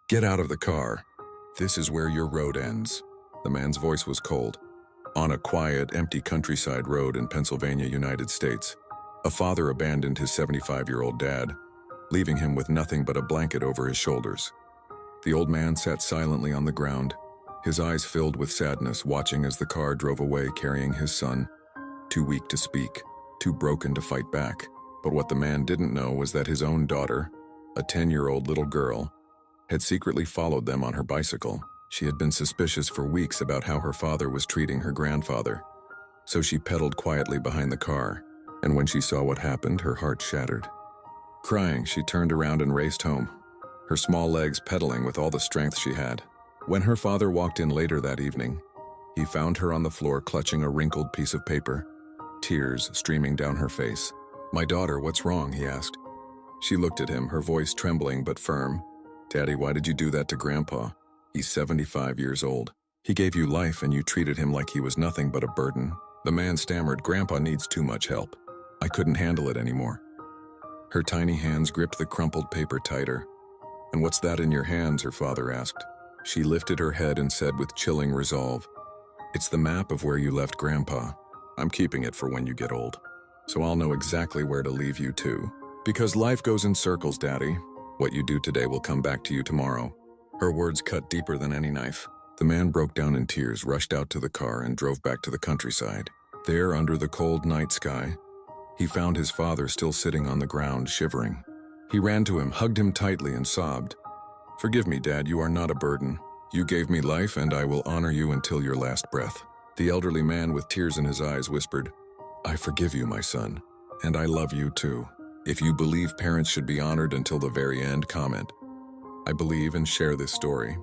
Get out of the car. This is where your road ends. The man's voice was cold. On a quiet, empty countryside road in Pennsylvania, United States, a father abandoned his 75-year-old dad, leaving him with nothing but a blanket over his shoulders. The old man sat silently on the ground, his eyes filled with sadness, watching as the car drove away carrying his son, too weak to speak, too broken to fight back. But what the man didn't know was that his own daughter, a 10-year-old little girl, had secretly followed them on her bicycle. She had been suspicious for weeks about how her father was treating her grandfather, so she pedaled quietly behind the car, and when she saw what happened, her heart shattered. Crying, she turned around and raced home, her small legs pedaling with all the strength she had. When her father walked in later that evening, he found her on the floor clutching a wrinkled piece of paper, tears streaming down her face. "My daughter, what's wrong?" he asked. She looked at him, her voice trembling but firm. "Daddy, why did you do that to Grandpa? He's 75 years old. He gave you life and you treated him like he was nothing but a burden." The man stammered, "Grandpa needs too much help. I couldn't handle it anymore." Her tiny hands gripped the crumpled paper tighter. "And what's that in your hands?" her father asked. She lifted her head and said with chilling resolve, "It's the map of where you left Grandpa. I'm keeping it for when you get old, so I'll know exactly where to leave you too. Because life goes in circles, Daddy. What you do today will come back to you tomorrow." Her words cut deeper than any knife. The man broke down in tears, rushed out to the car, and drove back to the countryside. There, under the cold night sky, he found his father still sitting on the ground, shivering. He ran to him, hugged him tightly, and sobbed. "Forgive me, Dad, you are not a burden. You gave me life, and I will honor you until your last breath." The elderly man, with tears in his eyes, whispered, "I forgive you, my son, and I love you too. If you believe parents should be honored until the very end, comment, 'I believe,' and share this story.